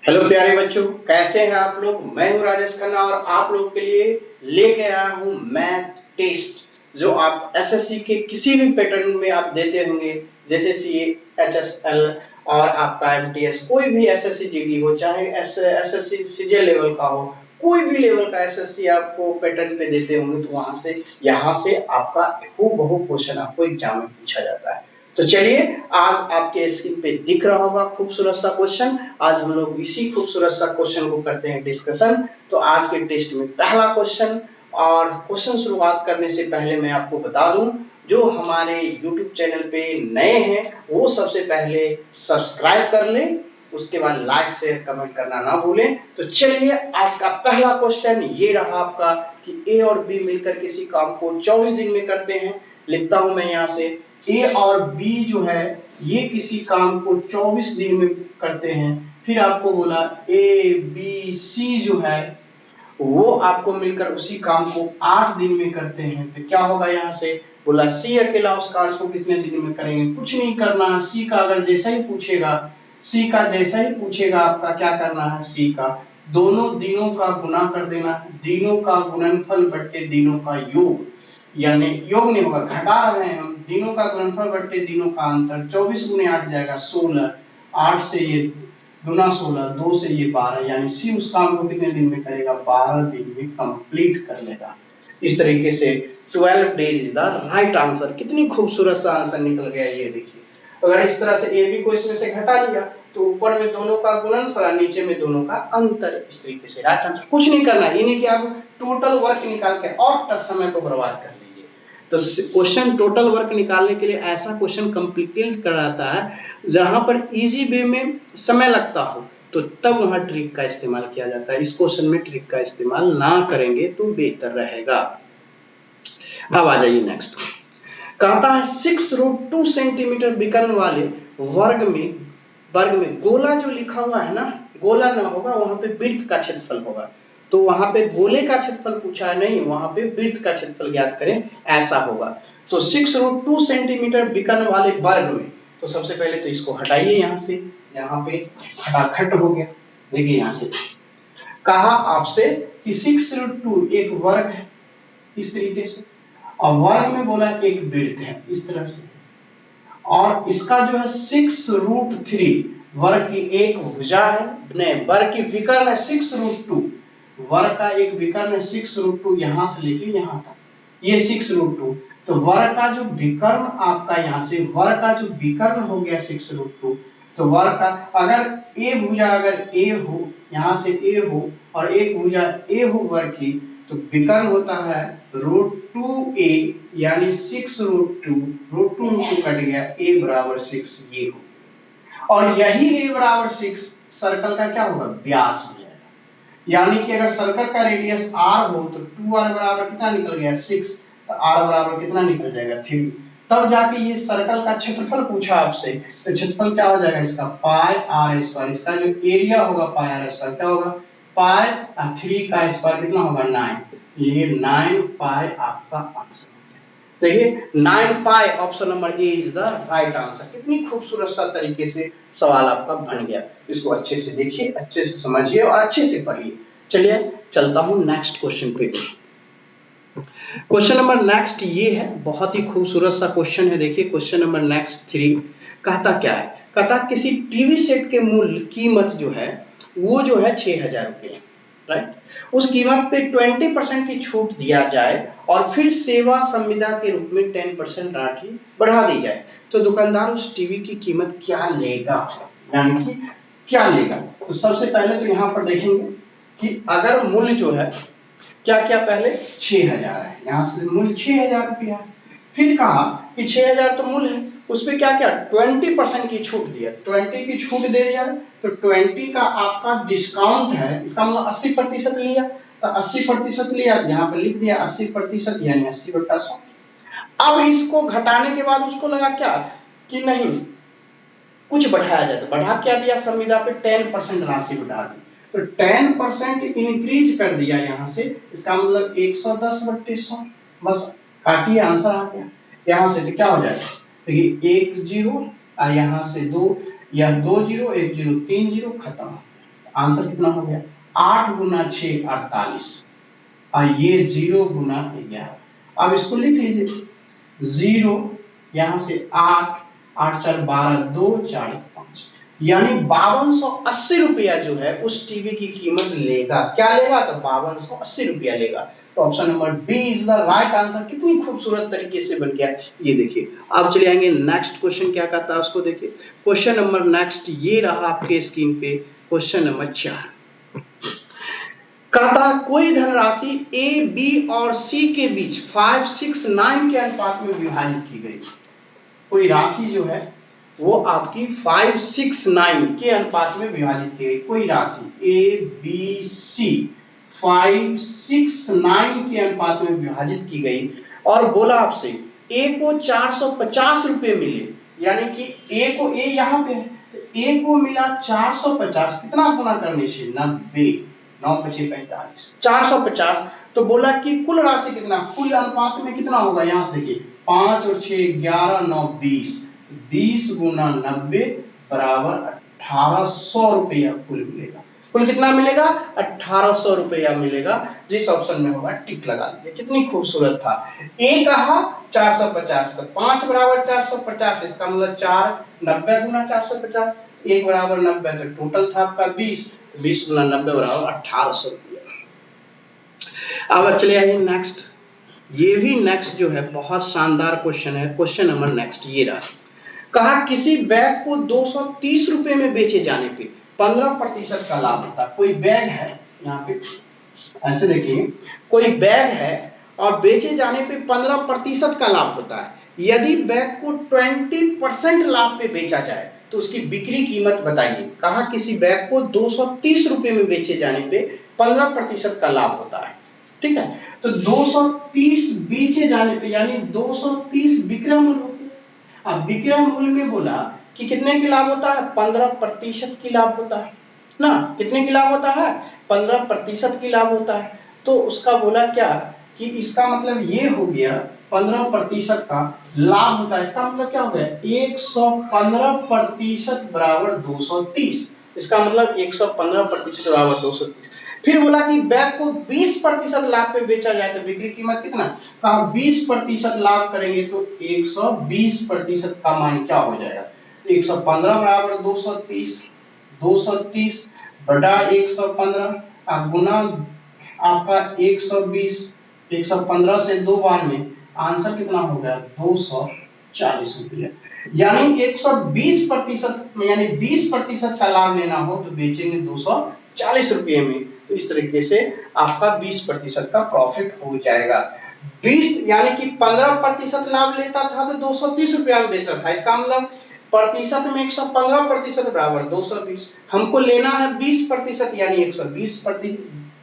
Hello प्यारे बच्चों, कैसे हैं आप लोग। मैं हूं राजेश खन्ना और आप लोग के लिए लेके आया हूं मैथ टेस्ट, जो आप एसएससी के किसी भी पैटर्न में आप देते होंगे, जैसे सीए, एचएसएल और आपका एमटीएस, कोई भी एसएससी जीडी हो, चाहे एसएससी सीजे लेवल का हो, कोई भी लेवल का एसएससी आपको पैटर्न पे देते होंगे, तो वहां से यहाँ से आपका हूबहू क्वेश्चन आपको एग्जाम में पूछा जाता है। तो चलिए, आज आपके स्क्रीन पे दिख रहा होगा खूबसूरत सा क्वेश्चन। आज हम लोग इसी खूबसूरत सा क्वेश्चन को करते हैं डिस्कशन। तो आज के टेस्ट में पहला क्वेश्चन, और क्वेश्चन शुरुआत करने से पहले मैं आपको बता दूं, जो हमारे YouTube चैनल पे नए हैं वो सबसे पहले सब्सक्राइब कर लें, उसके बाद लाइक शेयर कमेंट करना ना भूलें। तो चलिए, आज का पहला क्वेश्चन ये रहा आपका कि ए और बी मिलकर किसी काम को 24 दिन में करते हैं। लिखता हूं मैं यहाँ से, ए और बी जो है ये किसी काम को 24 दिन में करते हैं। फिर आपको बोला ए बी सी जो है वो आपको मिलकर उसी काम को 8 दिन में करते हैं। तो क्या होगा, यहाँ से बोला सी अकेला उस कार्य को कितने दिन में करेंगे, कुछ नहीं करना है। सी का अगर जैसा ही पूछेगा, सी का जैसा ही पूछेगा, आपका क्या करना है, सी का दोनों दिनों का गुना कर देना, दिनों का गुणनफल बट्टे दिनों का योग, यानी योग नहीं होगा, घटा रहे हैं हम, दिनों का गुणनफल बट्टे दिनों का अंतर, 24 गुने 8 जाएगा 16, 8 से ये गुना 16, 2 से ये 12, यानी सी उस काम को कितने दिन में करेगा, 12 दिन में कंप्लीट कर लेगा। इस तरीके से 12 days is the right answer. कितनी खूबसूरत सा आंसर निकल गया, ये देखिए। अगर इस तरह से ए बी को इसमें से घटा लिया तो ऊपर में दोनों का गुणनफल, नीचे में दोनों का अंतर, इस तरीके से राइट आंसर। कुछ नहीं करना, ये नहीं कि आप टोटल वर्क निकाल के और समय को बर्बाद कर लीजिए। तो क्वेश्चन टोटल वर्क निकालने के लिए ऐसा क्वेश्चन कंप्लीट कराता है जहां पर इजी वे में समय लगता हो, तो तब वहां ट्रिक का इस्तेमाल किया जाता है। इस क्वेश्चन में ट्रिक का इस्तेमाल ना करेंगे तो बेहतर रहेगा। अब आ जाइए नेक्स्ट। कहता है 6√2 सेंटीमीटर विकर्ण वाले वर्ग में गोला जो लिखा हुआ है ना, गोला ना होगा, वहां पे वृत्त का क्षेत्रफल होगा। तो वहां पे गोले का क्षेत्रफल पूछा है, नहीं, वहां पे वृत्त का क्षेत्रफल ज्ञात करें, ऐसा होगा। तो 6√2 सेंटीमीटर विकर्ण वाले वर्ग में, तो सबसे पहले तो इसको हटाइए यहाँ से, यहाँ पे खटाखट हो गया। देखिए यहाँ से कहा आपसे कि 6√2 एक वर्ग है इस तरीके से, और वर्ग में बोला एक वृत्त है इस तरह से, और इसका जो है 6√3 वर्ग की एक भुजा है, नहीं वर्ग की विकर्ण है 6√2, वर्ग का एक विकर्ण है 6√2, यहां से लेके यहां तक ये 6√2। तो वर्ग का जो विकर्ण आपका यहाँ से, वर्ग का जो विकर्ण हो गया 6√2, तो वर्ग का अगर ए भुजा अगर ए हो, यहाँ से ए हो और एक भुजा ए हो वर्ग की, तो विकर्ण होता है √2a, यानी 6√2, √2 कट गया, a बराबर 6 ये हो। और यही a बराबर 6 सर्कल का क्या होगा, व्यास हो जाएगा। यानी कि अगर सर्कल का रेडियस r हो तो 2r बराबर कितना निकल गया, 6, तो r बराबर कितना निकल जाएगा, 3। तब जाके ये सर्कल का क्षेत्रफल पूछा आपसे, तो क्षेत्रफल क्या हो जाएगा इसका, पाई r स्क्वायर, इसका जो एरिया होगा पाई r स्क्वायर क्या होगा, पाई 3 का स्क्वायर कितना होगा, 9, ये 9 पाई आपका आंसर। तो ये 9 pi, option number A is the right answer. कितनी खूबसूरत सा तरीके से सवाल आपका बन गया। इसको अच्छे से देखिए, अच्छे से समझिए और अच्छे से पढ़िए। चलिए चलता हूं नेक्स्ट क्वेश्चन पे। क्वेश्चन नंबर नेक्स्ट ये है, बहुत ही खूबसूरत सा क्वेश्चन है। देखिए क्वेश्चन नंबर नेक्स्ट 3 कहता क्या है, कहता किसी टीवी सेट के मूल्य कीमत जो है वो जो है 6,000 रुपये, राइट। उस कीमत पे 20% की छूट दिया जाए और फिर सेवा संविदा के रूप में 10% राशि बढ़ा दी जाए, तो दुकानदार उस टीवी की कीमत क्या लेगा, यानी कि क्या लेगा। तो सबसे पहले तो यहाँ पर देखेंगे कि अगर मूल्य जो है क्या क्या, पहले 6,000 है, यहाँ से मूल्य 6,000 रुपया है। फिर कहा कि 6,000 तो मूल्य है, उस पर क्या क्या 20% की छूट दिया, 20 की छूट दे दिया, तो 20 का आपका डिस्काउंट है, इसका मतलब 80% लिया, तो 80% लिया, यहाँ पे लिख दिया 80%, यानी 80/100। अब इसको घटाने के बाद उसको लगा क्या कि नहीं कुछ बढ़ाया जाए, तो बढ़ा क्या दिया, संविदा पे 10% राशि बढ़ा दी, तो 10% इंक्रीज कर दिया यहाँ से, इसका मतलब 110/100, बस काटिए आंसर आ गया। यहाँ से तो क्या हो जाएगा, देखिए 1 0 यहाँ से 2 या 2 0 1 0 3 0 खत्म, आंसर कितना हो गया 8 गुना 6 48 और ये 0 गुना 11। अब इसको लिख लीजिए 0 यहां से 8 8 4 12 2 4 5 यानी 5280 रुपया जो है उस टीवी की कीमत लेगा। क्या लेगा तो 5280 रुपया लेगा। तो option number B is the right answer. कितनी खूबसूरत तरीके से बन गया ये देखिए। अब चले आएंगे नेक्स्ट क्वेश्चन क्या कहता है उसको देखिए। क्वेश्चन नंबर नेक्स्ट ये रहा आपके स्क्रीन पे क्वेश्चन नंबर 4। कहता है कोई धनराशि ए बी और सी के बीच 5 6 9 के अनुपात में विभाजित की गई। कोई राशि जो है वो आपकी 5 6 9 के अनुपात में विभाजित की गई। कोई राशि ए बी सी 5 6 9 के अनुपात में विभाजित की गई और बोला आपसे ए को 450 रुपए मिले, यानी कि ए को ए यहाँ पे है तो ए को मिला 450 कितना गुना करने से 90 9 5 45 450। तो बोला कि कुल राशि कितना, कुल अनुपात में कितना होगा यहां से देखिए 5 और 6 11 9 20 20 गुना 90 बराबर 1800 रुपया कुल मिलेगा। कुल कितना मिलेगा 1800 रुपया मिलेगा। जिस ऑप्शन में होगा टिक लगा दीजिए। कितनी खूबसूरत था। ए कहा 450 का 5 बराबर 450 इसका मतलब 4 90 गुना 450 1 बराबर 90 तो टोटल था आपका 20 20 गुना 90 बराबर 1800 रुपया। अब चले आइए नेक्स्ट। ये भी नेक्स्ट जो है बहुत शानदार क्वेश्चन है। क्वेश्चन नंबर नेक्स्ट ये रहा। कहा किसी बैग को 230 रुपए में बेचे जाने पे 15% का लाभ होता है। कोई बैग है यहाँ पे ऐसे देखिए, कोई बैग है और बेचे जाने पे 15% का लाभ होता है। यदि बैग को 20% लाभ पे बेचा जाए तो उसकी बिक्री कीमत बताइए। कहा किसी बैग को 230 रुपए में बेचे जाने पे 15% का लाभ होता है। ठीक है, तो 230 बेचे जाने पे यानी 230 विक्रय मूल्य हो गया। अब विक्रय मूल्य में बोला कि कितने की लाभ होता है 15% की लाभ होता है ना। कितने की लाभ होता है 15% की लाभ होता है। तो उसका बोला क्या कि इसका मतलब ये हो गया 15% का लाभ होता है। इसका मतलब क्या हो गया 115% बराबर 230। इसका मतलब 115% बराबर 230। फिर बोला कि बैग को 20% लाभ पे बेचा जाए तो बिक्री कीमत कितना, कहा 20% लाभ करेंगे तो 120% का मान क्या हो जाएगा 115 बराबर 230 230 बटा 115 गुना आपका 120 115 से 2 बार में आंसर कितना हो गया 240 रुपया। यानी 120% यानी 20% का लाभ लेना हो तो बेचेंगे 240 रुपये में। तो इस तरीके से आपका 20% का प्रॉफिट हो जाएगा। 20 यानी कि 15% लाभ लेता था तो 230 रुपया में बेचा था। इसका मतलब प्रतिशत में 115% बराबर 220। हमको लेना है 20% यानी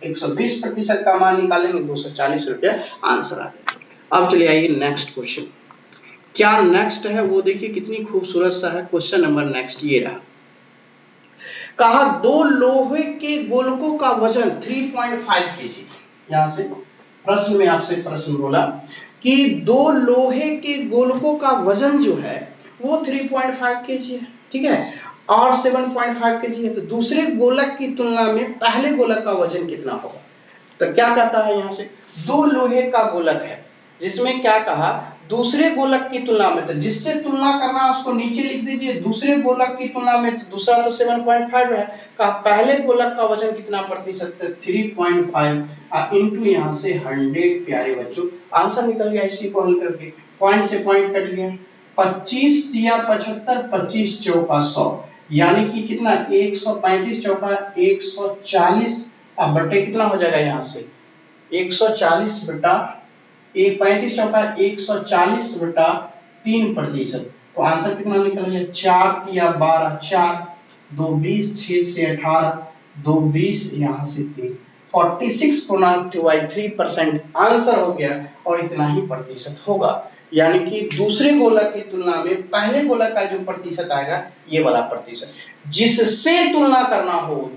120% का मान निकालेंगे 240 रुपया आंसर आ जाएगा। अब चलिए आइए नेक्स्ट क्वेश्चन। क्या नेक्स्ट है वो देखिए कितनी खूबसूरत सा है। क्वेश्चन नंबर नेक्स्ट ये रहा। कहा 2 लोहे के गोलकों का वजन 3.5 केजी। यहां से प्रश्न में आपसे प्रश्न बोला कि 2 लोहे के गोलकों का वजन जो है वो 3.5 केजी है। ठीक है, और 7.5 केजी है। तो दूसरे गोलक की तुलना में पहले गोलक का वजन कितना होगा। तो क्या कहता है यहाँ से 2 लोहे का गोलक है जिसमें क्या कहा दूसरे गोलक की तुलना में, तो जिससे तुलना करना उसको नीचे लिख दीजिए। दूसरे गोलक की तुलना में तो दूसरा तो 7.5 है। कहा पहले गोलक का वजन कितना प्रतिशत 3.5 इंटू यहाँ से 100। प्यारे बच्चों आंसर निकल गया। इसी को हल करके पॉइंट से पॉइंट कट गया। 25 या 75 25 चौका 100 यानी कि कितना 135 चौका 140 अब बटे कितना हो जाएगा यहाँ से 140 बटा 35 चौका 140 बटा 3%। तो आंसर कितना निकल गया 4 या 12 4 2 20 6 से 18 2 20 यहाँ से 3 46.23% आंसर हो गया और इतना ही प्रतिशत होगा। यानी कि दूसरे गोलक की तुलना में पहले गोलक का जो प्रतिशत आएगा ये वाला प्रतिशत। जिससे तुलना करना हो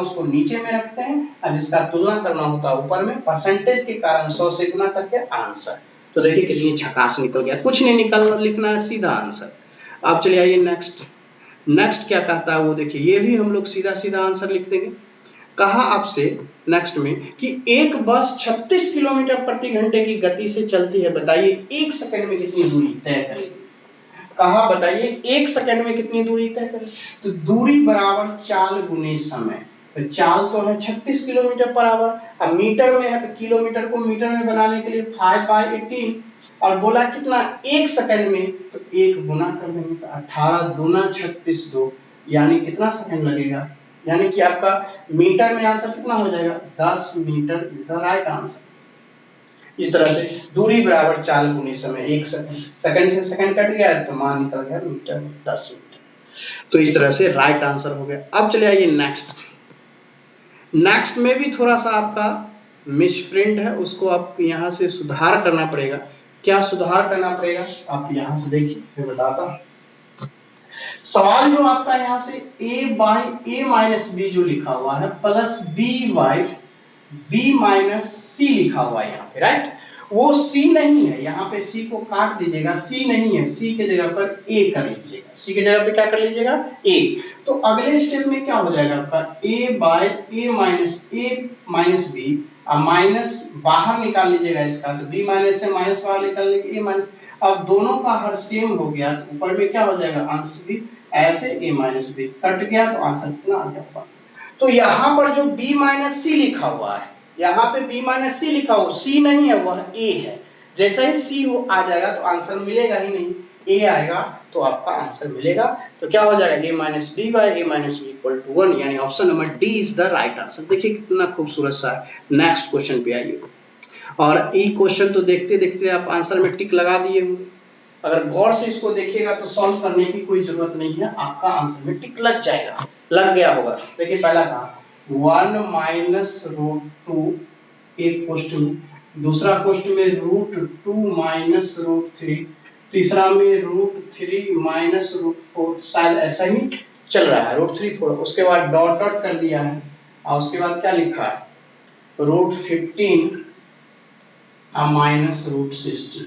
उसको नीचे में रखते हैं और जिसका तुलना करना होता है ऊपर में। परसेंटेज के कारण 100 से गुना करके आंसर। तो देखिए कितनी झकास निकल गया। कुछ नहीं निकलना लिखना है सीधा आंसर। अब चलिए आइए नेक्स्ट। नेक्स्ट क्या कहता है वो देखिए, ये भी हम लोग सीधा सीधा आंसर लिख देंगे। कहा आपसे नेक्स्ट में कि एक बस 36 किलोमीटर प्रति घंटे की गति से चलती है, बताइए 1 सेकंड में कितनी दूरी तय करेगी। कहा बताइए 1 सेकंड में कितनी दूरी तय करेगी। तो दूरी बराबर चाल गुने समय। तो चाल तो है 36 किलोमीटर पर आवर, अब मीटर में है तो किलोमीटर को मीटर में बनाने के लिए 5/18, और बोला कितना 1 सेकंड में, तो 1 गुना कर देंगे तो 18 दूना 36 2, यानी कितना सेकंड लगेगा, यानी कि आपका मीटर में आंसर कितना हो जाएगा 10 metre is the right answer. इस तरह से दूरी बराबर चाल गुने समय, 1 सेकंड, सेकंड से सेकंड कट गया तो मान निकल गया मीटर में 10 मीटर। तो इस तरह से राइट आंसर हो गया। अब चले आइए नेक्स्ट। नेक्स्ट में भी थोड़ा सा आपका मिसप्रिंट है, उसको आप यहाँ से सुधार करना पड़ेगा। क्या सुधार करना पड़ेगा आप यहाँ से देखिए, मैं बताता हूँ। सवाल जो आपका यहाँ से a/a-b जो लिखा हुआ है प्लस b/b-c लिखा हुआ है यहाँ पे, राइट। वो c नहीं है, यहाँ पे c को काट दीजिएगा, c नहीं है, c के जगह पर a कर लीजिएगा, c के जगह पे क्या कर लीजिएगा a। तो अगले स्टेप में क्या हो जाएगा आपका a/a-b, अब माइनस बाहर निकाल लीजिएगा इसका, तो b माइनस से माइनस बाहर निकाल लेंगे a माइनस, अब दोनों का हर सेम हो गया तो ऊपर में क्या हो जाएगा अंश भी ऐसे a-b कट गया, तो आंसर कितना आ गया। तो यहाँ पर जो b-c लिखा हुआ है, यहाँ पे b-c लिखा हो, c नहीं है वह a है, जैसा ही c आ जाएगा तो आंसर मिलेगा ही नहीं, a आएगा तो आपका आंसर मिलेगा। तो क्या हो जाएगा a-b/a-b = 1, यानी option number D is the right answer. देखिए कितना खूबसूरत सा है। नेक्स्ट क्वेश्चन पे आइए, और ये क्वेश्चन तो देखते देखते आप आंसर में टिक लगा दिए होंगे, अगर गौर से इसको देखिएगा तो सॉल्व करने की कोई जरूरत नहीं है, आपका आंसर में टिक लग जाएगा, लग गया होगा। देखिए पहला था 1 - √2 एक क्वेश्चन में, दूसरा क्वेश्चन में √2 - √3, तीसरा में √3 - √4, शायद ऐसा ही चल रहा है √3 4, उसके बाद डॉट डॉट कर दिया है, और उसके बाद क्या लिखा है √15 -√60।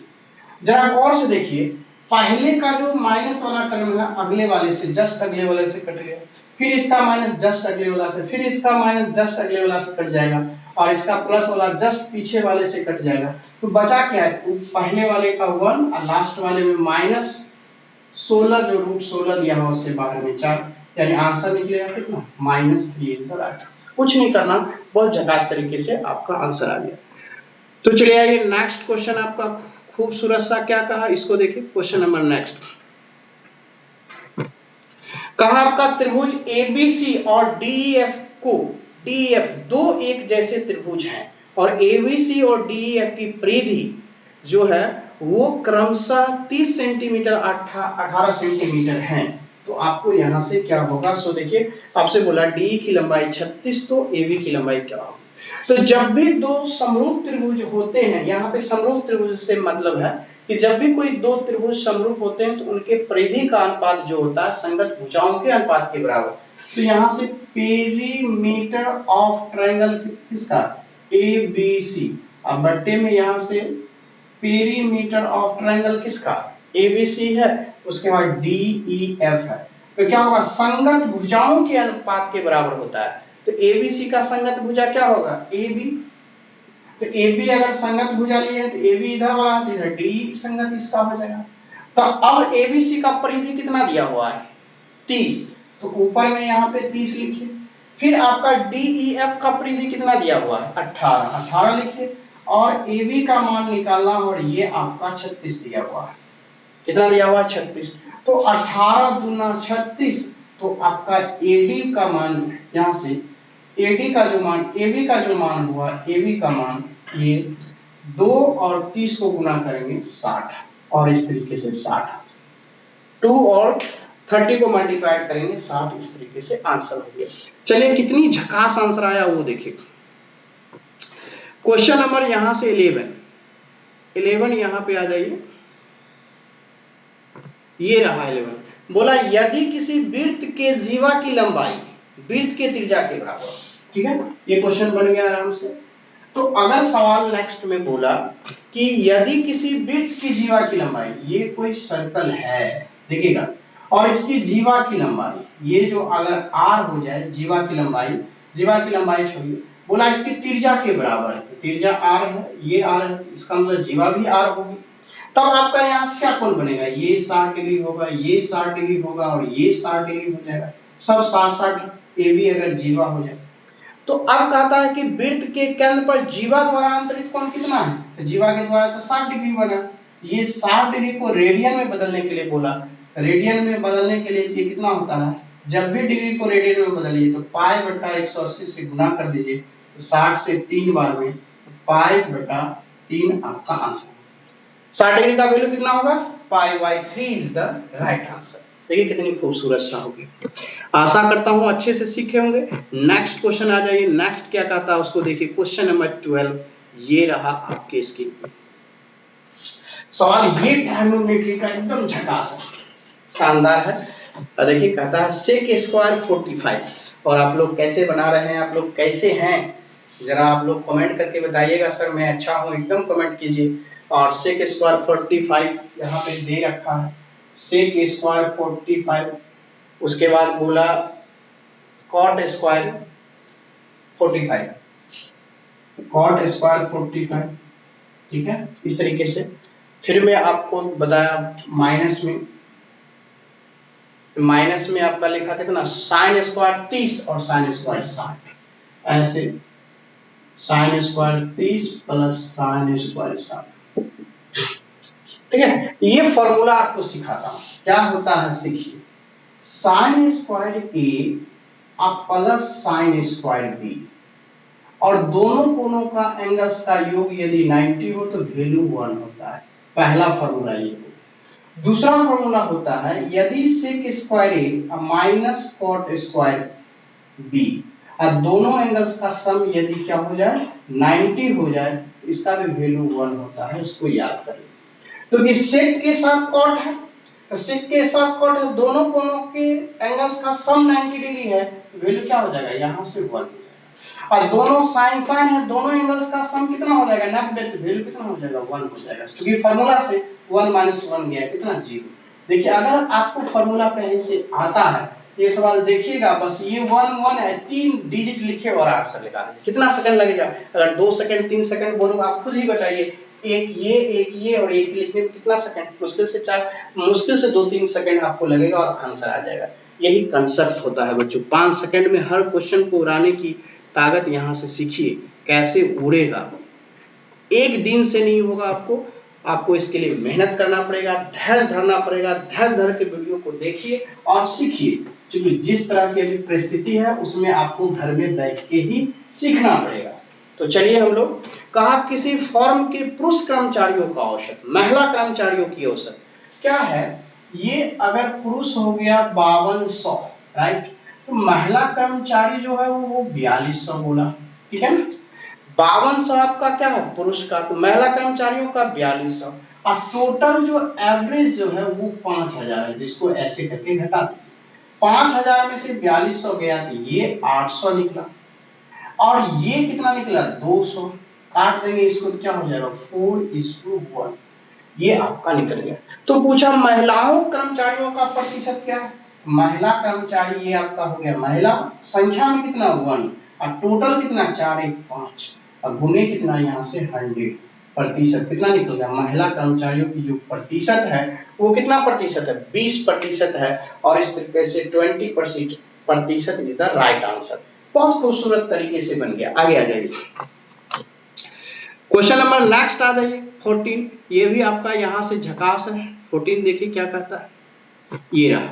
जरा गौर से देखिए, पहले का जो माइनस वाला टर्म है अगले वाले से जस्ट अगले वाले से कट गया, फिर इसका माइनस जस्ट अगले वाला से, फिर इसका माइनस जस्ट अगले वाला से कट जाएगा, और इसका प्लस वाला जस्ट पीछे वाले से कट जाएगा। तो बचा क्या है, तो पहले वाले का 1 और लास्ट वाले में -16 जो √16 दिया हुआ उससे बाहर में 4, यानी आंसर निकलेगा कितना -3 इज द राइट आंसर। कुछ नहीं करना, बहुत झकास तरीके से आपका आंसर आ गया। तो चलिए आइए नेक्स्ट क्वेश्चन आपका खूबसूरत सा क्या कहा, इसको देखिए क्वेश्चन नंबर नेक्स्ट। कहा आपका त्रिभुज एबीसी और डीईएफ को, डीईएफ दो एक जैसे त्रिभुज हैं और एबीसी और डीईएफ की परिधि जो है वो क्रमशः 30 सेंटीमीटर 18 सेंटीमीटर है। तो आपको यहां से क्या होगा, सो देखिए आपसे बोला डी की लंबाई 36, तो एबी की लंबाई क्या होगी। तो जब भी दो समरूप त्रिभुज होते हैं, यहाँ पे समरूप त्रिभुज से मतलब है कि जब भी कोई दो त्रिभुज समरूप होते हैं तो उनके परिधि का अनुपात जो होता है संगत भुजाओं के अनुपात के बराबर। तो यहाँ से पेरीमीटर ऑफ ट्रायंगल किसका एबीसी, अब बट्टे में यहाँ से पेरीमीटर ऑफ ट्रायंगल किसका एबीसी है, उसके बाद डीईएफ है। तो क्या होगा संगत भुजाओं के अनुपात के बराबर होता है। तो एबीसी का संगत भुजा क्या होगा एबी, तो एबी अगर संगत भुजा लिए है तो एबी इधर वाला है, इधर डी संगत इसका हो जाएगा। तो अब एबीसी का परिधि कितना दिया हुआ है 30, तो ऊपर में यहाँ पे 30 लिखिए। फिर आपका डीईएफ का परिधि कितना दिया हुआ है 18 लिखिए, और एबी का मान निकालना, और ये आपका 36 दिया हुआ है। कितना दिया हुआ 36, तो 18 दूना 36, तो आपका एडी का मान यहाँ से एडी का जो मान एबी का जो मान हुआ एबी का मान ये 2 और 30 को गुना करेंगे 60, और इस तरीके से 60 2 और 30 को मल्टीप्लाई करेंगे 60, इस तरीके से आंसर हो गया। चलिए कितनी झकास आंसर आया वो देखिए। क्वेश्चन नंबर यहां से 11 यहां पे आ जाइए, ये रहा 11। बोला यदि किसी वृत्त के जीवा की लंबाई वृत्त के त्रिज्या के बराबर, ठीक है, ये क्वेश्चन बन गया आराम से। तो अगर सवाल नेक्स्ट में बोला कि यदि किसी वृत्त की जीवा की लंबाई, ये कोई सर्कल है देखिएगा, और इसकी जीवा की लंबाई, ये जो अगर r हो जाए जीवा की लंबाई छोड़िए, बोला इसकी त्रिज्या के बराबर है, तो त्रिज्या r है, ये r है, इसका मतलब जीवा भी r होगी। तब आपका यहाँ से क्या कोण बनेगा, ये 60 डिग्री होगा, ये 60 डिग्री होगा और ये 60 डिग्री हो जाएगा, सब 60-60 ए भी अगर जीवा हो जाए। तो अब कहता है कि वृत्त के केंद्र पर जीवा द्वारा अंतरित कोण कितना है, तो जीवा के द्वारा तो 60 डिग्री बना, ये 60 डिग्री को रेडियन में बदलने के लिए बोला, रेडियन में बदलने के लिए ये कितना होता है, जब भी डिग्री को रेडियन में बदलिए तो पाई बटा 180 से गुना कर दीजिए, तो 60 से 3 बार में पाई बटा 3 आपका आंसर। 60 डिग्री का वैल्यू कितना होगा, pi by 3 is the right answer. देखिए कितनी खूबसूरत सा होगी। आशा करता हूं अच्छे से सीखे होंगे। नेक्स्ट क्वेश्चन आ जाइए, नेक्स्ट क्या कहता है उसको देखिए, क्वेश्चन नंबर 12 ये रहा आपके स्क्रीन पे सवाल। ये ट्रायगोनोमेट्री का एकदम झकास है, शानदार है। और देखिए कहता है सेक स्क्वायर 45, और आप लोग कैसे बना रहे हैं, आप लोग कैसे हैं, जरा आप लोग कमेंट करके बताइएगा। सर मैं अच्छा हूं, एकदम कमेंट कीजिए। और सेक स्क्वायर 45 यहाँ पे दे रखा है, सेक स्क्वायर 45, उसके बाद बोला कॉट स्क्वायर 45, कॉट स्क्वायर 45, ठीक है, इस तरीके से। फिर मैं आपको बताया माइनस में आपका लिखा कितना, साइन स्क्वायर 30 और साइन स्क्वायर 60, ऐसे sine square 30 plus sine square 60, ठीक है। ये फॉर्मूला आपको सिखाता हूं, क्या होता है सीखिए, साइन स्क्वायर ए अब प्लस साइन स्क्वायर बी, और दोनों कोणों का एंगल्स का योग यदि 90 हो तो वैल्यू 1 होता है। पहला फॉर्मूला ये हो। दूसरा फॉर्मूला होता है यदि सेक स्क्वायर ए माइनस कॉट स्क्वायर बी, और दोनों एंगल्स का सम यदि क्या हो जाए 90 हो जाए, इसका भी वैल्यू 1 होता है, इसको याद करें। तो कि सेक के साथ कॉट है, तो सेक के साथ कॉट है, दोनों कोणों के एंगल्स का सम 90 डिग्री है, तो वैल्यू क्या हो जाएगा, यहां से 1 हो जाएगा। और दोनों साइन साइन है, दोनों एंगल्स का सम कितना हो जाएगा 90, तो वैल्यू कितना हो जाएगा 1 हो जाएगा, क्योंकि फार्मूला से 1 माइनस 1 गया कितना 0। देखिए अगर आपको फार्मूला पहले से आता है, ये सवाल देखिएगा, बस ये 1 1 है, 3 डिजिट लिखे और आंसर लगा दीजिए। कितना सेकंड लगेगा, अगर 2 सेकंड 3 सेकंड बोलूंगा आप खुद ही बताइए, एक ये और एक लिखने में कितना सेकंड, मुश्किल से 2-3 सेकंड आपको लगेगा और आंसर आ जाएगा। यही कंसेप्ट होता है बच्चों, 5 सेकंड में हर क्वेश्चन को उड़ाने की ताकत यहाँ से सीखिए, कैसे उड़ेगा। एक दिन से नहीं होगा, आपको इसके लिए मेहनत करना पड़ेगा, धैर्य धरना पड़ेगा। धैर्य धर के वीडियो को देखिए और सीखिए, क्योंकि जिस तरह की अभी परिस्थिति है उसमें आपको घर में बैठ के ही सीखना पड़ेगा। तो चलिए हम लोग, कहा किसी फॉर्म के पुरुष कर्मचारियों का औसत महिला कर्मचारियों की औसत क्या है, ये अगर पुरुष हो गया 5200, राइट, तो महिला कर्मचारी जो है वो 4200 बोला, ठीक है ना। 5200 आपका क्या है पुरुष का, तो महिला कर्मचारियों का 4200, और टोटल जो एवरेज जो है वो 5000 है, जिसको ऐसे करके घटा दीजिए। 5000 में से 4200 गया तो ये 800 निकला, और ये कितना निकला 200, काट देंगे इसको तो क्या हो जाएगा 4:1, ये आपका निकल गया। तो पूछा महिलाओं कर्मचारियों का प्रतिशत क्या है, महिला कर्मचारी ये आपका हो गया, महिला संख्या में कितना 1, और टोटल कितना 415, और गुने कितना यहाँ से 100, प्रतिशत कितना निकल गया, महिला कर्मचारियों की जो प्रतिशत है वो कितना प्रतिशत है 20% है, और इस तरीके से 20% इज द राइट आंसर। बहुत खूबसूरत तरीके से बन गया। आगे आ जाइए, क्वेश्चन नंबर नेक्स्ट आ जाइए 14, ये भी आपका यहाँ से झकास है। 14 देखिए क्या कहता है, ये रहा,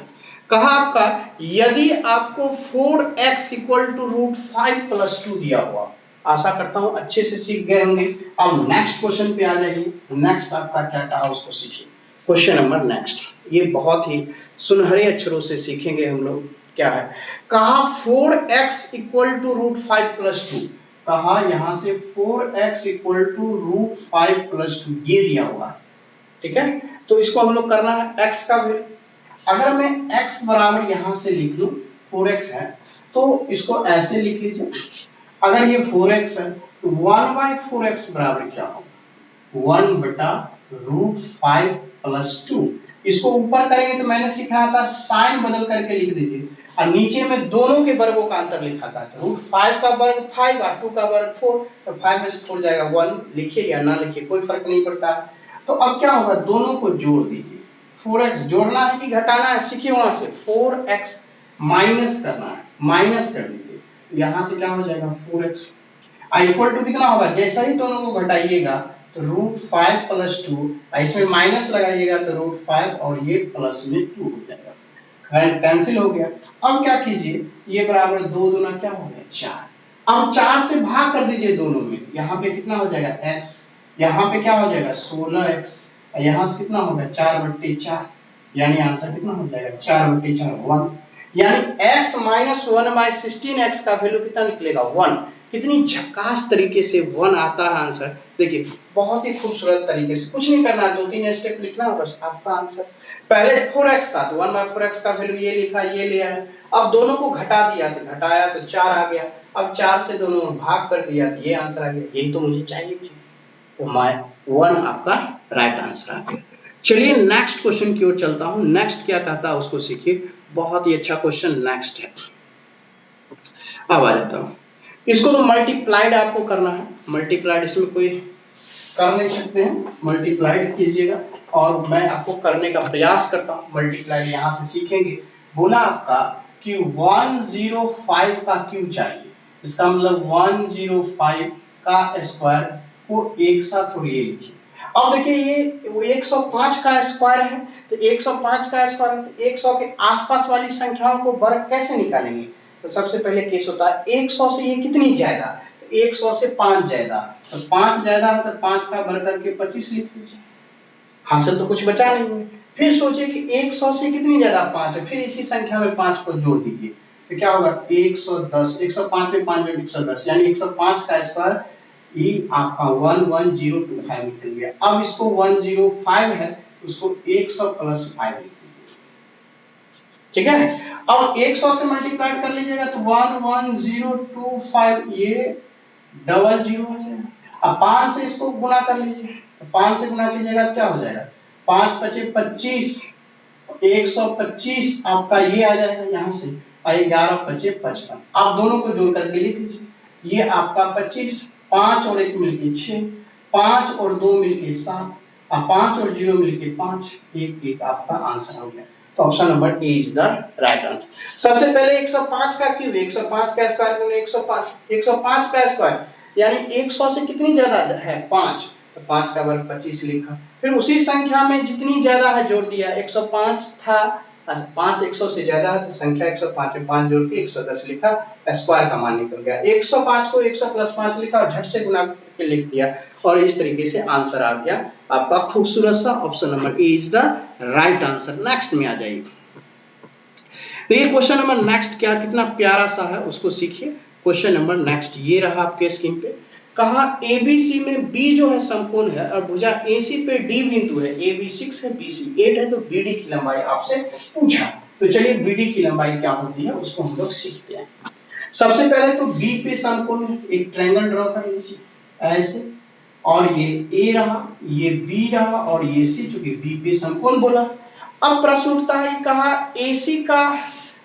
कहा आपका यदि आपको 4x = √5 + 2 दिया हुआ, आशा करता हूं अच्छे से सीख गए होंगे। अब नेक्स्ट क्वेश्चन पे आ जाइए, नेक्स्ट आपका क्या कहा उसको सीखिए। क्वेश्चन नंबर नेक्स्ट, ये बहुत ही सुनहरे अक्षरों से सीखेंगे हम लोग। क्या है, कहा 4x = √5 + 2, कहा यहां से 4x = √5 + 2 ये दिया हुआ, ठीक है। तो इसको हम लोग करना है x का वैल्यू, अगर मैं x बराबर यहां से लिख लूं 4x है, तो इसको ऐसे लिख लीजिए, अगर ये 4x है तो 1/4x बराबर क्या होगा 1/√5 + 2, इसको ऊपर करेंगे तो मैंने सिखाया था साइन बदल करके लिख दीजिए, और नीचे में दोनों के वर्गों का अंतर लिखा था। रूट 5 का वर्ग 5 और 2 का वर्ग 4, तो 5 में से 4 जाएगा 1, लिखिए या ना लिखिए कोई फर्क नहीं पड़ता। तो अब क्या होगा, दोनों को जोड़ दीजिए। 4x जोड़ना है कि घटाना है, सीखिए वहां से। 4x माइनस करना है, माइनस कर दीजिए, यहां से क्या हो जाएगा 4x इक्वल टू कितना होगा, जैसा ही दोनों को घटाइएगा तो रूट 5 प्लस 2, इसमें माइनस लगाइएगा तो रूट 5 और ये प्लस में 2 हो जाएगा, कैंसिल हो गया। अब क्या कीजिए, ये बराबर 2 दूना क्या हो गया 4, अब 4 से भाग कर दीजिए दोनों में, यहाँ पे कितना हो जाएगा x, यहाँ पे क्या हो जाएगा 16x, यहाँ से कितना होगा 4/4, यानी आंसर कितना हो जाएगा 4/4 1, यानी x माइनस 1/16x का वैल्यू कितना निकलेगा 1। कितनी झकास तरीके से 1 आता है आंसर, देखिए बहुत ही खूबसूरत तरीके से, कुछ नहीं करना, 2-3 स्टेप लिखना है बस आपका आंसर। पहले 4x था तो 1/4x का वैल्यू ये लिखा, ये ले आया, अब दोनों को घटा दिया तो घटाया तो 4 आ गया, अब 4 से दोनों को भाग कर दिया तो ये आंसर आ गया, यही तो मुझे चाहिए थी, तो 1 आपका राइट आंसर आ गया। चलिए नेक्स्ट क्वेश्चन की ओर चलता हूं, नेक्स्ट क्या कहता है उसको सीखिए, बहुत ही अच्छा क्वेश्चन नेक्स्ट है। अब आ जाता हूं, इसको तो मल्टीप्लाइड आपको करना है, मल्टीप्लाइड इसमें कोई कर नहीं सकते हैं, मल्टीप्लाइड कीजिएगा और मैं आपको करने का प्रयास करता हूं। मल्टीप्लाइड यहां से सीखेंगे, बोला आपका कि 105 का क्यूब चाहिए, इसका मतलब 105 का स्क्वायर को एक साथ और ये लिखिए। अब देखिए ये 105 का स्क्वायर है, तो 105 का स्क्वायर 100 के आसपास वाली संख्याओं को वर्ग कैसे निकालेंगे, तो सबसे पहले केस होता है 100 से ये कितनी ज्यादा, 100 से 5 ज्यादा, तो 5 ज्यादा है तो 5 का वर्ग करके 25 लिख दीजिए, हासिल तो कुछ बचा नहीं है। फिर सोचिए कि 100 से कितनी ज्यादा 5 है, फिर इसी संख्या में 5 को जोड़ दीजिए, तो क्या होगा 110, 105 में 5 जोड़ 110, यानी 105 का स्क्वायर ये आपका 11025 निकल गया। अब इसको 105 है उसको 100 प्लस 5 लिख दीजिए, ठीक है। अब 100 से मल्टीप्लाई कर लीजिएगा तो 11025 ये 00 हो जाएगा। अब 5 से इसको गुना कर लीजिए, 5 से गुना कीजिएगा क्या हो जाएगा 5 × 25, 125 आपका ये आ जाएगा यहाँ से, और 11 × 5 = 55। आप दोनों को जोड़ करके लिख लीजिए, ये आपका 25, 5 और 1 मिलके 6, 5 और 2 मिलके 7, और 5 और 0 मिलके 5, 1 आपका आंसर हो गया। तो option number A is the right answer. सबसे पहले 105 का क्यूब, 105 का स्क्वायर में 105 का स्क्वायर यानी 100 से कितनी ज्यादा है 5, तो 5 का वर्ग 25 लिखा, फिर उसी संख्या में जितनी ज्यादा है जोड़ दिया, 105 था, 5 100 से ज्यादा है तो संख्या 105 में 5 जोड़ के 110 लिखा, स्क्वायर का मान निकल गया। 105 को 100 + 5 लिखा और झट से गुना करके लिख दिया, और इस तरीके से आंसर आ गया आपका खूबसूरत सा, option number A is the right answer. Next में आ जाइए, तो ये क्वेश्चन नंबर नेक्स्ट क्या कितना प्यारा सा है उसको सीखिए। क्वेश्चन नंबर नेक्स्ट ये रहा आपके स्क्रीन पे, कहा ABC में B जो है समकोण है और भुजा AC पे D बिंदु है, AB 6 है BC 8 है, तो BD की लंबाई आपसे पूछा। तो चलिए BD की लंबाई क्या होती है उसको हम लोग सीखते हैं। सबसे पहले तो B पे समकोण है, एक ट्रायंगल ड्रॉ कर लीजिए ऐसे, और ये A रहा, ये B रहा और ये C, चूंकि B पे समकोण बोला। अब प्रश्न उठता है कि कहा AC का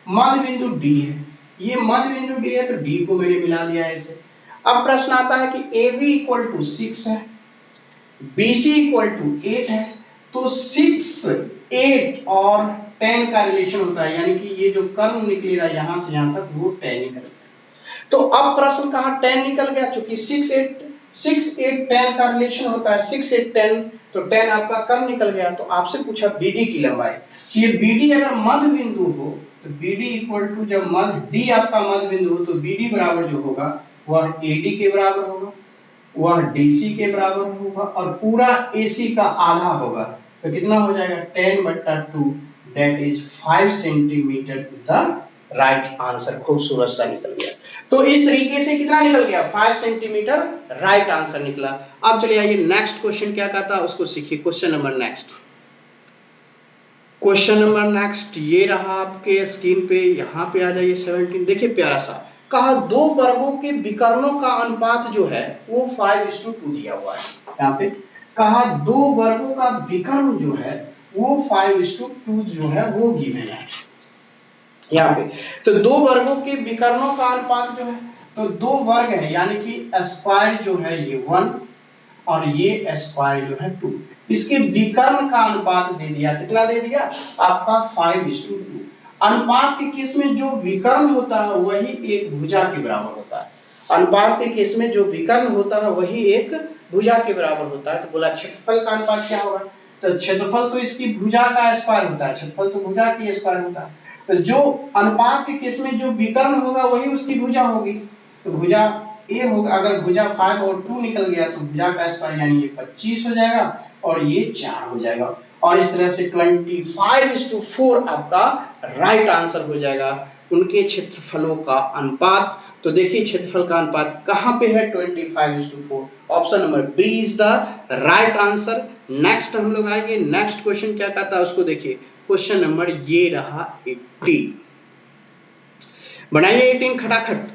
मध्य बिंदु D है, ये मध्य बिंदु D है तो D को मैंने मिला दिया ऐसे। अब प्रश्न आता है कि AB = 6 है, BC = 8 है, तो 6, 8 और 10 का रिलेशन होता है, यानी कि ये जो कर्व निकलेगा यहां से यहां तक वो 10 निकल गया। तो अब प्रश्न कहा 10 निकल गया, चूंकि 6, 8, 10 का रिलेशन होता है, 6, 8, 10, तो 10 आपका कर्व निकल गया। तो आपसे पूछा BD की लंबाई, ये BD अगर मध्य बिंदु हो तो BD = जब मध्य D आपका मध्य बिंदु हो तो BD बराबर जो होगा वह AD के बराबर होगा, वह DC के बराबर होगा, और पूरा AC का आधा होगा, तो कितना हो जाएगा 10/2, that is 5 centimetre is the right answer. खूबसूरत सा निकल गया। तो इस तरीके से कितना निकल गया 5 सेंटीमीटर राइट आंसर निकला। अब चलिए आइए नेक्स्ट क्वेश्चन क्या कहता है उसको सीखिए। Question number next, question number next ये रहा आपके स्क्रीन पे, यहाँ पे आ जाइए 17। देखिए प्यारा सा, कहा दो वर्गों के विकर्णों का अनुपात जो है वो 5:2 दिया हुआ है। यहाँ पे कहा दो वर्गों का विकर्ण जो है वो 5:2 जो है वो गिवन है यहाँ पे। तो दो वर्गों के विकर्णों का अनुपात जो है, तो दो वर्ग है यानी कि स्क्वायर जो है ये 1 और ये स्क्वायर जो है 2, इसके विकर्ण का अनुपात दे दिया, कितना दे दिया आपका 5:2। अनुपात के केस में जो विकर्ण होता है वही एक भुजा के बराबर होता है। अनुपात के केस में जो विकर्ण होता है वही एक भुजा के बराबर होता है। तो बोला क्षेत्रफल का अनुपात क्या होगा, तो क्षेत्रफल तो इसकी भुजा का स्क्वायर होता है, क्षेत्रफल तो भुजा की स्क्वायर होता है। तो जो अनुपात के केस में जो विकर्ण होगा वही उसकी भुजा होगी। तो भुजा ए होगा, अगर भुजा 5 और 2 निकल गया तो भुजा का स्क्वायर यानी ये 25 हो जाएगा और ये 4 हो जाएगा। और इस तरह से 25:4 आपका राइट आंसर हो जाएगा उनके क्षेत्रफलों का अनुपात। तो देखिए क्षेत्रफल का अनुपात कहां पे है, 25:4। Option number B is the right answer. Next हम लोग आएंगे, नेक्स्ट क्वेश्चन क्या कहता है उसको देखिए। क्वेश्चन नंबर ये रहा 18। बनाइए 18 खटाखट।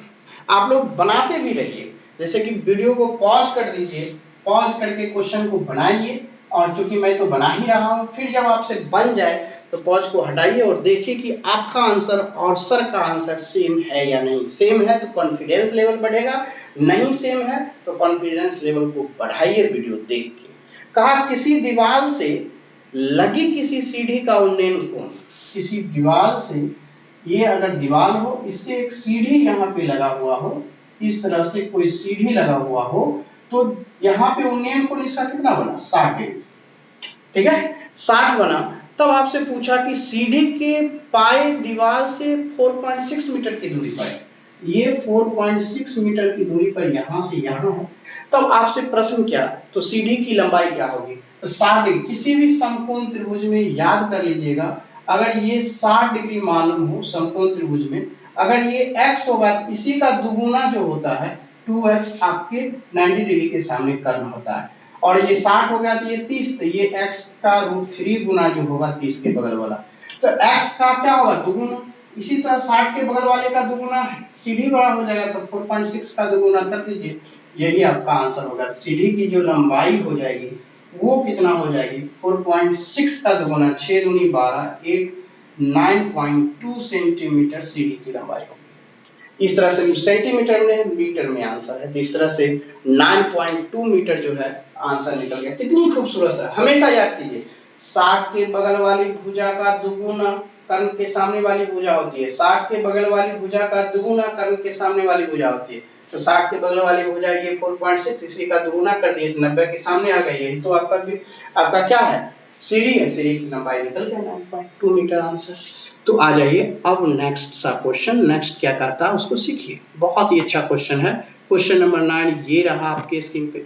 आप लोग बनाते भी रहिए, जैसे कि वीडियो को पॉज कर दीजिए, पॉज करके क्वेश्चन को बनाइए। और चूंकि मैं तो बना ही रहा हूं, फिर जब आपसे बन जाए तो पॉज को हटाइए और देखिए कि आपका आंसर और सर का आंसर सेम है या नहीं। सेम है तो कॉन्फिडेंस लेवल बढ़ेगा, नहीं सेम है तो कॉन्फिडेंस लेवल को बढ़ाइए वीडियो देख के। कहा किसी दीवार से लगी किसी सीढ़ी का उन्नयन कोण, किसी दीवार से, ये अगर दीवार हो इससे एक सीढ़ी यहाँ पे लगा हुआ हो, इस तरह से कोई सीढ़ी लगा हुआ हो, तो यहाँ पे उन्नयन कोण इसका कितना बना 60 डिग्री, ठीक है 60 बना। तब आपसे पूछा कि सीढ़ी के पाए दीवार से 4.6 मीटर की दूरी पर, ये 4.6 मीटर की दूरी पर यहाँ से यहाँ है। तब आपसे प्रश्न क्या, तो सीढ़ी की लंबाई क्या होगी, तो 60 डिग्री। किसी भी समकोण त्रिभुज में याद कर लीजिएगा, अगर ये 60 डिग्री मालूम हो समकोण त्रिभुज में, अगर ये x होगा इसी का दुगुना जो होता है 2x आपके 90 डिग्री के सामने कर्ण होता है। और ये 60 हो गया तो ये 30, तो ये x का √3 गुना जो होगा 30 के बगल वाला, तो x का क्या होगा दुगुना। इसी तरह 60 के बगल वाले का दुगुना सीढ़ी बड़ा हो जाएगा, तो 4.6 का दुगुना कर दीजिए, यही आपका आंसर होगा। सीढ़ी की जो लंबाई हो जाएगी वो कितना हो जाएगी, 4.6 का दुगुना 6 दूनी 12, 9.2 सेंटीमीटर सीढ़ी की लंबाई होगी। इस तरह से सेंटीमीटर में मीटर में आंसर है, तो इस तरह से 9.2 मीटर जो है आंसर निकल गया। कितनी खूबसूरत है, हमेशा याद कीजिए 60 के बगल वाली भुजा का दुगुना कर्ण के सामने वाली भुजा होती है, 60 के बगल वाली भुजा का दुगुना कर्ण के सामने वाली भुजा होती है। तो 60 के बगल वाली भुजा ये 4.6, इसी का दुगुना कर दिए तो 90 के सामने आ गई है। तो आपका क्या है, सीढ़ी है, सीढ़ी की लंबाई निकल गया 9.2 मीटर आंसर। तो आ जाइए अब नेक्स्ट सा क्वेश्चन, नेक्स्ट क्या कहता है उसको सीखिए, बहुत ही अच्छा क्वेश्चन है। क्वेश्चन नंबर 9 ये रहा आपके स्क्रीन पे।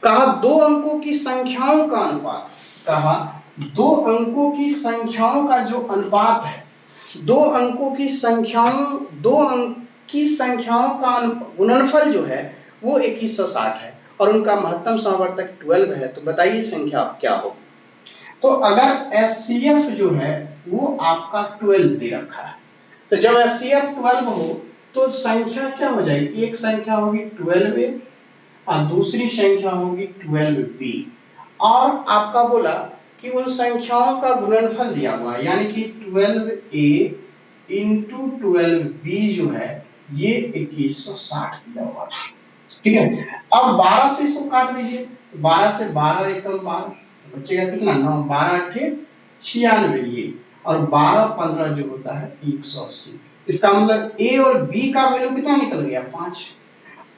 कहा दो अंकों की संख्याओं का अनुपात, कहा दो अंकों की संख्याओं का जो अनुपात है, दो अंकों की संख्याओं का गुणनफल जो है वो 2160 है और उनका महत्तम समवर्तक 12 है। तो बताइए संख्या क्या होगी। तो अगर एचसीएफ जो है वो आपका 12 दे रखा है, तो जब एचसीएफ 12 हो तो संख्या क्या हो जाएगी, एक संख्या होगी 12A और दूसरी संख्या होगी 12B। और आपका बोला कि उन संख्याओं का गुणनफल दिया हुआ है, यानी कि 12A इंटू 12B जो है ये 2160 दिया हुआ है, ठीक है। अब 12 से इसको काट दीजिए, 12 से 12 एकम 12 बचेगा कितना 9, 12 8 96 ये, और 12 15 जो होता है 180। इसका मतलब A और B का वैल्यू कितना निकल गया 5।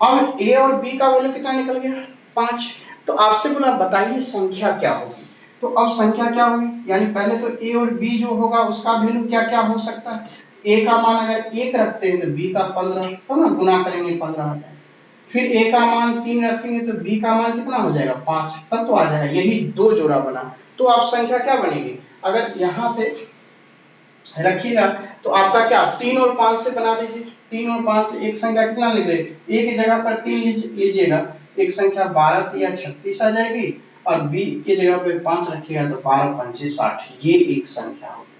अब A और B का वैल्यू कितना निकल गया 5। तो आपसे बोला बताइए संख्या क्या होगी। तो अब संख्या क्या होगी, यानी पहले तो A और B जो होगा उसका वैल्यू क्या क्या हो सकता है। A का मान अगर 1 रखते हैं तो B का 15, तो ना गुना करेंगे 15 आ जाएगा। फिर A का मान 3 रखेंगे तो B का मान कितना हो जाएगा 5, तब तो आ जाएगा, यही दो जोड़ा बना। तो आप संख्या क्या बनेगी, अगर यहां से रखिएगा तो आपका क्या 3 और 5 से बना दीजिए, 3 और 5 से एक संख्या कितना निकलेगी, A की जगह पर 3 लीजिएगा, एक संख्या 12 या 36 आ जाएगी, और B की जगह पे 5 रखिएगा तो 12 5 60, ये एक संख्या होगी।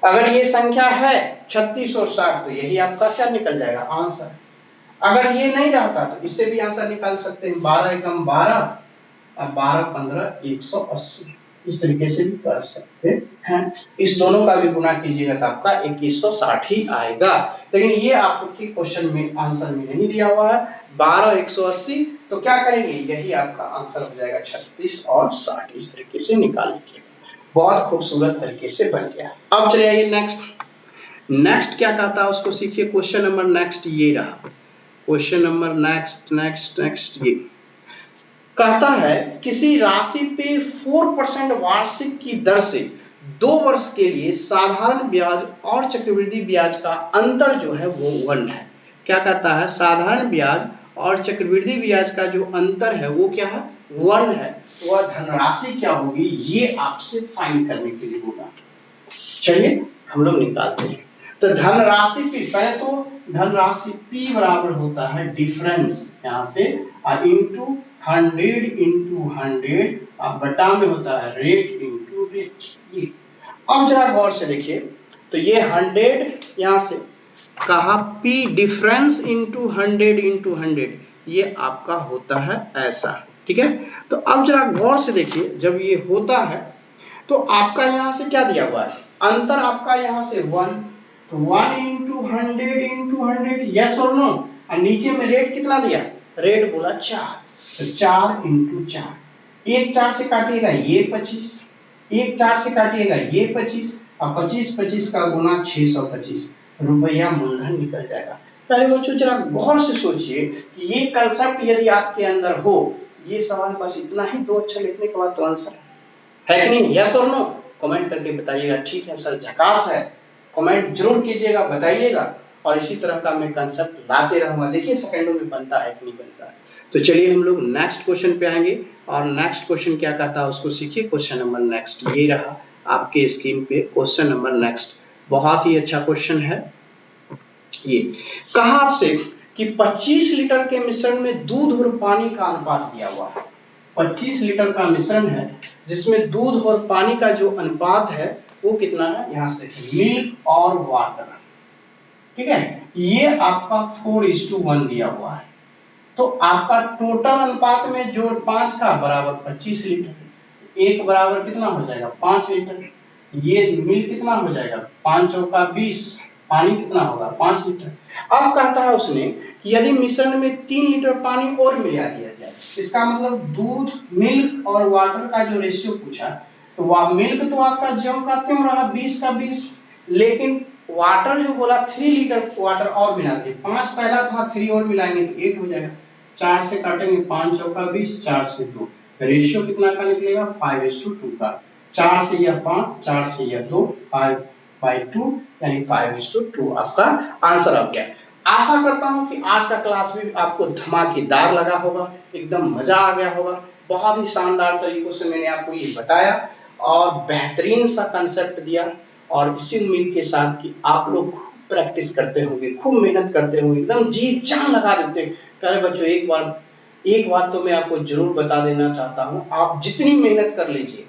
अगर ये संख्या है 36 और 60 तो यही आपका क्या निकल जाएगा आंसर। अगर ये नहीं रहता तो इससे भी आंसर निकाल सकते हैं, 12 एकम 12 और 12 15 180। इस तरीके से भी कर सकते हैं। इस दोनों का भी गुना कीजिएगा तो आपका 2160 ही आएगा। लेकिन ये आपके क्वेश्चन में आंसर में नहीं दिया हुआ है। 12 180 तो क्या करेंगे, यही आपका आंसर हो जाएगा 36 और 60। इस तरीके से निकाल लीजिएगा। बहुत खूबसूरत तरीके से बन गया। अब चले आइए नेक्स्ट क्या कहता है उसको सीखिए। क्वेश्चन नंबर नेक्स्ट ये रहा। क्वेश्चन नंबर नेक्स्ट ये कहता है किसी राशि पे 4% वार्षिक की दर से 2 वर्ष के लिए साधारण ब्याज और चक्रवृद्धि ब्याज का अंतर जो है वो 1 है। क्या कहता है, साधारण ब्याज और चक्रवृद्धि ब्याज का जो अंतर है वो क्या है, 1 है। वह धनराशि क्या होगी, ये आपसे फाइंड करने के लिए होगा। चलिए हम लोग निकालते हैं। तो धनराशि P, पहले तो धनराशि P बराबर होता है डिफरेंस, यहां से इंटू 100 इंटू 100 बटा में होता है रेट इंटू रेट। अब जरा गौर से देखिए, तो ये 100 यहां से कहा P डिफरेंस इंटू 100 इंटू 100, ये आपका होता है ऐसा, ठीक है। तो अब जरा गौर से देखिए, जब ये होता है तो आपका यहां से क्या दिया हुआ है, अंतर आपका यहां से 1, तो 1 इंटू 100 यस और नो। और नीचे में रेट कितना दिया, रेट बोला 4, तो 4 इंटू 4, 1 4 से काटिएगा ये 25, 1 4 से काटिएगा ये 25, और 25 25 का गुना 625 रुपया मूलधन निकल जाएगा। पहले बच्चों जरा गौर से सोचिए कि ये कंसेप्ट यदि आपके अंदर हो, ये सवाल बस इतना ही 2 अक्षर लिखने के बाद तो आंसर है कि नहीं, यस और नो। कमेंट करके बताइएगा। ठीक है सर, झकास है, कमेंट जरूर कीजिएगा, बताइएगा, और इसी तरह का मैं कंसेप्ट लाते रहूंगा। देखिए सेकंडों में बनता है कि नहीं बनता है। तो चलिए हम लोग नेक्स्ट क्वेश्चन पे आएंगे, और नेक्स्ट क्वेश्चन क्या कहता है उसको सीखिए। क्वेश्चन नंबर नेक्स्ट ये रहा आपके स्क्रीन पे। क्वेश्चन नंबर नेक्स्ट बहुत ही अच्छा क्वेश्चन है। ये कहा आपसे कि 25 लीटर के मिश्रण में दूध और पानी का अनुपात दिया हुआ है। 25 लीटर का मिश्रण है जिसमें दूध और पानी का जो अनुपात है वो कितना है, यहां से देखिए मिल्क और वाटर, ठीक है। ये आपका 4:1 दिया हुआ है। तो आपका टोटल अनुपात में जोड़ 5 का बराबर 25 लीटर, एक बराबर कितना हो जाएगा 5 लीटर। ये मिल्क कितना हो जाएगा 5 चौका 20, पानी कितना होगा 5 लीटर। अब कहता है उसने कि यदि मिश्रण में 3 लीटर पानी और मिला दिया जाए, इसका मतलब दूध, मिल्क और वाटर का जो रेशियो पूछा, तो वह मिल्क तो आपका ज्यों का त्यों रहा 20 का 20, लेकिन वाटर जो बोला 3 लीटर वाटर और मिला दिए, 5 पहला था 3 और मिलाएंगे तो 8 हो जाएगा। 4 से काटेंगे 5 चौका 20, 4 से 2, रेशियो कितना का निकलेगा 5:2 का। 4 से यह 5, 4 से यह 2, 5/2 यानी 5:2 आपका आंसर आ गया। आशा करता हूं कि आज का क्लास भी आपको धमाकेदार लगा होगा, एकदम मजा आ गया होगा। बहुत ही शानदार तरीकों से मैंने आपको ये बताया और बेहतरीन सा कंसेप्ट दिया, और इसी उम्मीद के साथ कि आप लोग प्रैक्टिस करते होंगे, खूब मेहनत करते होंगे, एकदम जी जान लगा देते हैं। प्यारे बच्चों, एक बात तो मैं आपको जरूर बता देना चाहता हूं, आप जितनी मेहनत कर लीजिए,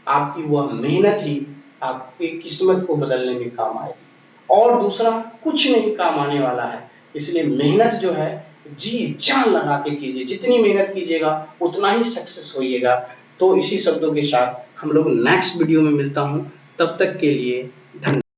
आपकी वह मेहनत ही आपकी किस्मत को बदलने में काम आएगी, और दूसरा कुछ नहीं काम आने वाला है। इसलिए मेहनत जो है जी जान लगा के कीजिए, जितनी मेहनत कीजिएगा उतना ही सक्सेस होइएगा। तो इसी शब्दों के साथ हम लोग नेक्स्ट वीडियो में मिलता हूं, तब तक के लिए धन्यवाद।